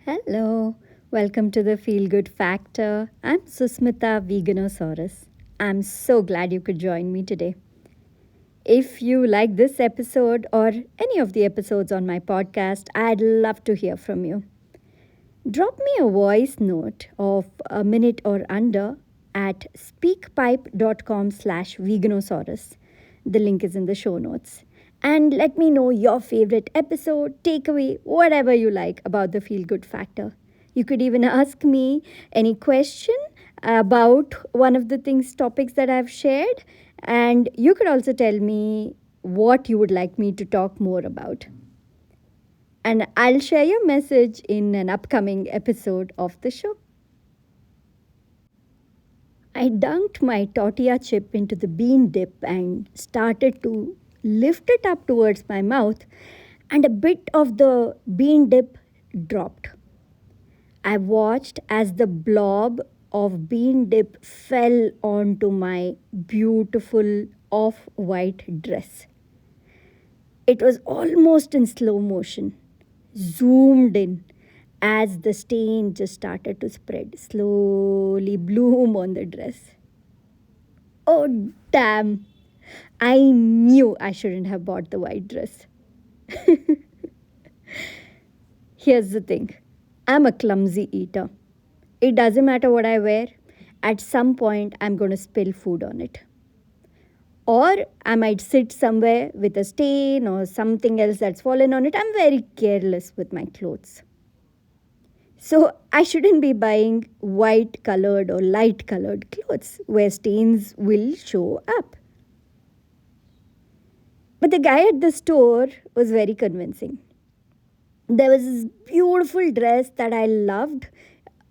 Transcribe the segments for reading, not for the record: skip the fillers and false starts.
Hello, welcome to the Feel Good Factor. I'm Susmita Veganosaurus. I'm so glad you could join me today. If you like this episode or any of the episodes on my podcast, I'd love to hear from you. Drop me a voice note of a minute or under at speakpipe.com/veganosaurus. The link is in the show notes. And let me know your favorite episode, takeaway, whatever you like about the feel good factor. You could even ask me any question about one of the topics that I've shared, and you could also tell me what you would like me to talk more about. And I'll share your message in an upcoming episode of the show. I dunked my tortilla chip into the bean dip and started to lift it up towards my mouth, and a bit of the bean dip dropped. I watched as the blob of bean dip fell onto my beautiful off white dress. It was almost in slow motion, zoomed in as the stain just started to spread, slowly bloom on the dress. Oh, damn! I knew I shouldn't have bought the white dress. Here's the thing, I'm a clumsy eater. It doesn't matter what I wear, at some point, I'm going to spill food on it. Or I might sit somewhere with a stain or something else that's fallen on it. I'm very careless with my clothes. So I shouldn't be buying white colored or light colored clothes where stains will show up. But the guy at the store was very convincing. There was this beautiful dress that I loved,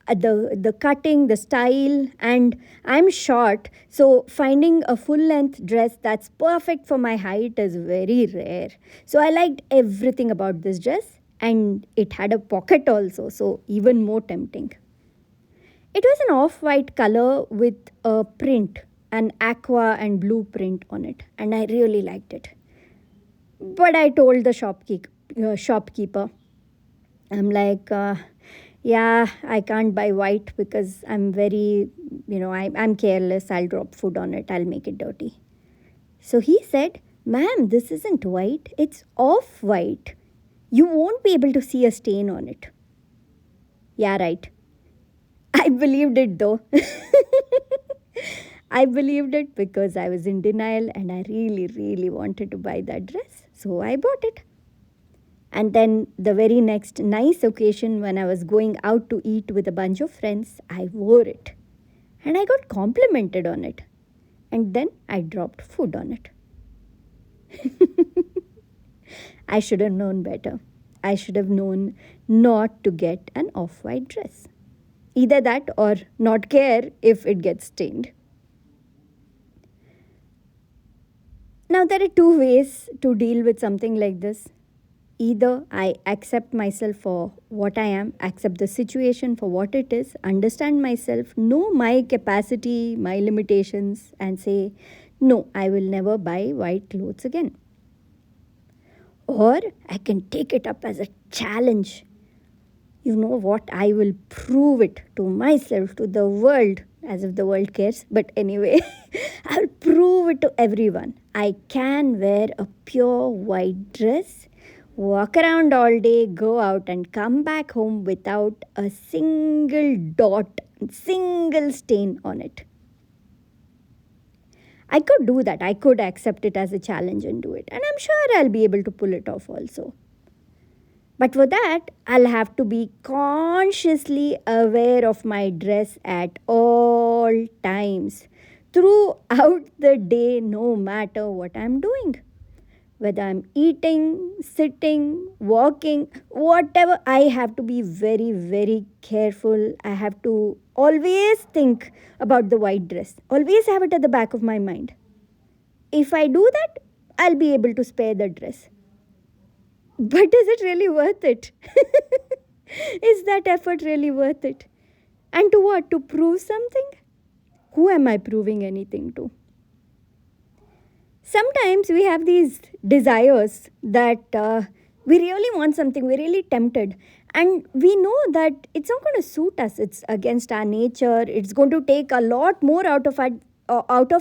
the cutting, the style, and I'm short, so finding a full length dress that's perfect for my height is very rare. So I liked everything about this dress, and it had a pocket also, so even more tempting. It was an off white color with a print, an aqua and blue print on it, and I really liked it. But I told the shopkeeper, I'm like, yeah, I can't buy white because I'm very, I'm careless. I'll drop food on it, I'll make it dirty. So he said, ma'am, this isn't white, it's off white. You won't be able to see a stain on it. Yeah, right. I believed it though. I believed it because I was in denial and I really, really wanted to buy that dress. So I bought it. And then the very next nice occasion when I was going out to eat with a bunch of friends, I wore it. And I got complimented on it. And then I dropped food on it. I should have known better. I should have known not to get an off white dress. Either that or not care if it gets stained. Now, there are two ways to deal with something like this. Either I accept myself for what I am, accept the situation for what it is, understand myself, know my capacity, my limitations, and say, no, I will never buy white clothes again. Or I can take it up as a challenge. You know what? I will prove it to myself, to the world, as if the world cares. But anyway, I'll prove it to everyone. I can wear a pure white dress, walk around all day, go out, and come back home without a single dot, single stain on it. I could do that. I could accept it as a challenge and do it. And I'm sure I'll be able to pull it off also. But for that, I'll have to be consciously aware of my dress at all times, throughout the day, no matter what I'm doing. Whether I'm eating, sitting, walking, whatever, I have to be very, very careful. I have to always think about the white dress, always have it at the back of my mind. If I do that, I'll be able to spare the dress. But is it really worth it? Is that effort really worth it? And to what? To prove something? Who am I proving anything to? Sometimes we have these desires that we really want something, we're really tempted, And we know that it's not going to suit us, it's against our nature, it's going to take a lot more out of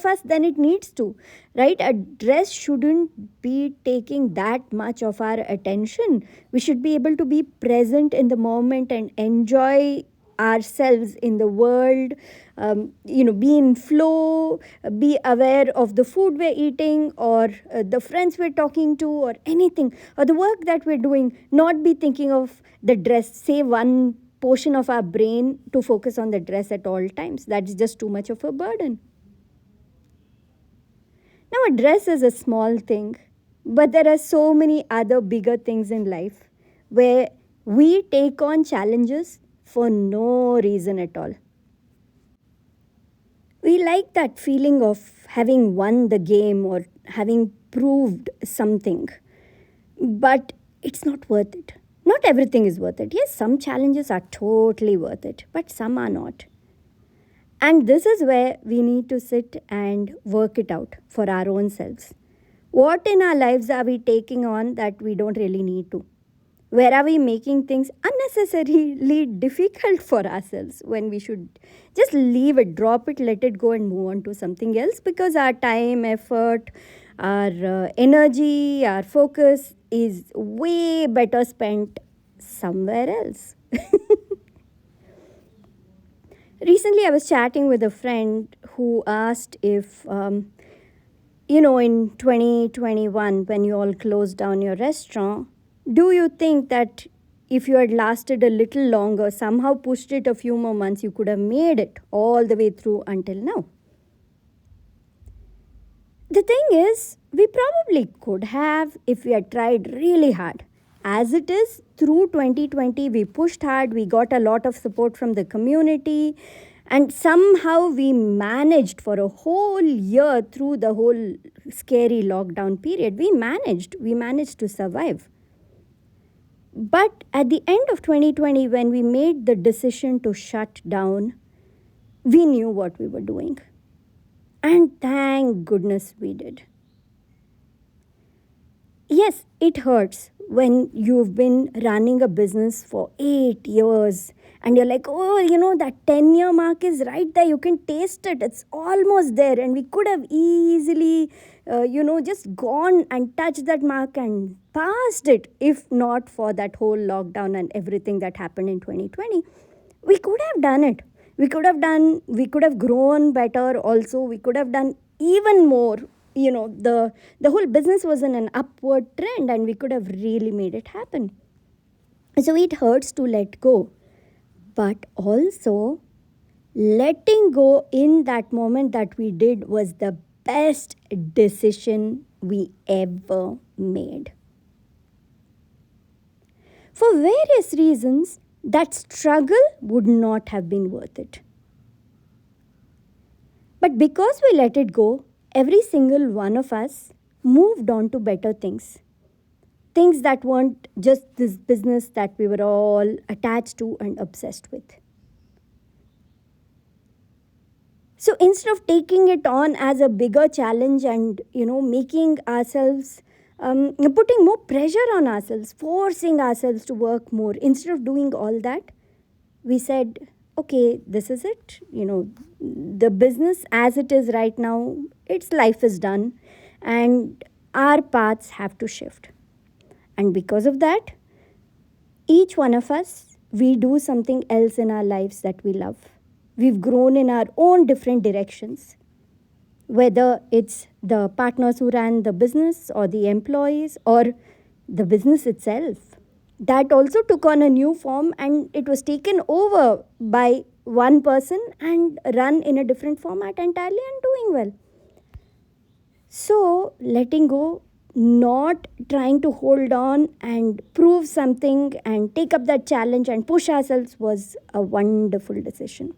us than it needs to, right? A dress shouldn't be taking that much of our attention. We should be able to be present in the moment and enjoy ourselves in the world, be in flow, be aware of the food we're eating, or the friends we're talking to, or anything, or the work that we're doing, not be thinking of the dress, say one portion of our brain to focus on the dress at all times. That's just too much of a burden. Now, a dress is a small thing, but there are so many other bigger things in life where we take on challenges for no reason at all. We like that feeling of having won the game or having proved something, but it's not worth it. Not everything is worth it. Yes, some challenges are totally worth it, but some are not. And this is where we need to sit and work it out for our own selves. What in our lives are we taking on that we don't really need to? Where are we making things unnecessarily difficult for ourselves when we should just leave it, drop it, let it go, and move on to something else, because our time, effort, our energy, our focus is way better spent somewhere else. Recently, I was chatting with a friend who asked if, in 2021, when you all closed down your restaurant, do you think that if you had lasted a little longer, somehow pushed it a few more months, you could have made it all the way through until now? The thing is, we probably could have if we had tried really hard. As it is, through 2020, we pushed hard, we got a lot of support from the community, and somehow we managed for a whole year through the whole scary lockdown period. We managed to survive. But at the end of 2020, when we made the decision to shut down, we knew what we were doing. And thank goodness we did. Yes, it hurts when you've been running a business for 8 years and you're like, oh, that 10-year mark is right there. You can taste it. It's almost there. And we could have easily, just gone and touched that mark and passed it if not for that whole lockdown and everything that happened in 2020. We could have done it. We could have grown better also. We could have done even more. The whole business was in an upward trend and we could have really made it happen. So it hurts to let go, but also letting go in that moment that we did was the best decision we ever made. For various reasons, that struggle would not have been worth it. But because we let it go, every single one of us moved on to better things. Things that weren't just this business that we were all attached to and obsessed with. So instead of taking it on as a bigger challenge and, making ourselves, putting more pressure on ourselves, forcing ourselves to work more, instead of doing all that, we said, okay, this is it. The business as it is right now, its life is done and our paths have to shift. And because of that, each one of us, we do something else in our lives that we love. We've grown in our own different directions, whether it's the partners who ran the business or the employees or the business itself. That also took on a new form and it was taken over by one person and run in a different format entirely and doing well. So, letting go, not trying to hold on and prove something and take up that challenge and push ourselves was a wonderful decision.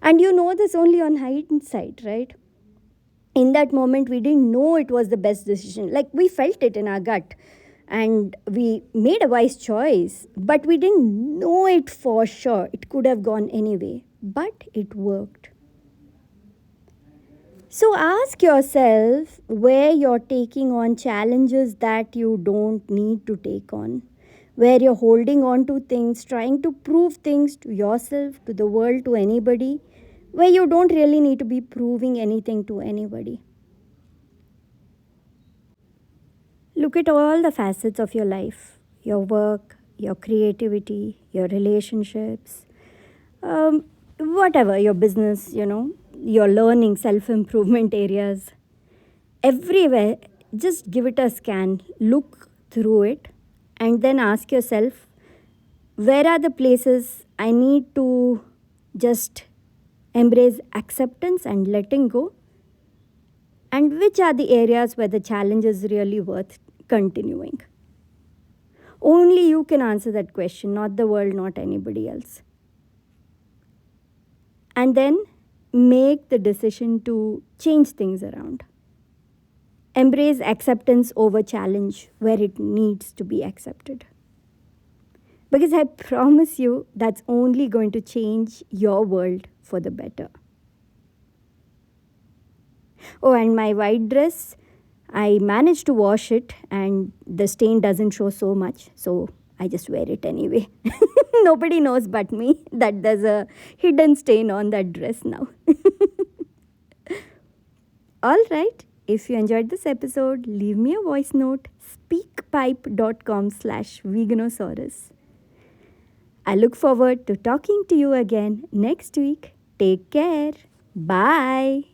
And this only on hindsight, right? In that moment, we didn't know it was the best decision. Like, we felt it in our gut and we made a wise choice, but we didn't know it for sure. It could have gone anyway, but it worked. So ask yourself where you're taking on challenges that you don't need to take on, where you're holding on to things, trying to prove things to yourself, to the world, to anybody, where you don't really need to be proving anything to anybody. Look at all the facets of your life, your work, your creativity, your relationships, whatever, your business, your learning, self improvement areas, everywhere. Just give it a scan, look through it, and then ask yourself, where are the places I need to just embrace acceptance and letting go, and which are the areas where the challenge is really worth continuing. Only you can answer that question, not the world, not anybody else. And then make the decision to change things around. Embrace acceptance over challenge where it needs to be accepted. Because I promise you, that's only going to change your world for the better. Oh, and my white dress, I managed to wash it and the stain doesn't show so much. So I just wear it anyway. Nobody knows but me that there's a hidden stain on that dress now. All right. If you enjoyed this episode, leave me a voice note speakpipe.com/veganosaurus. I look forward to talking to you again next week. Take care. Bye.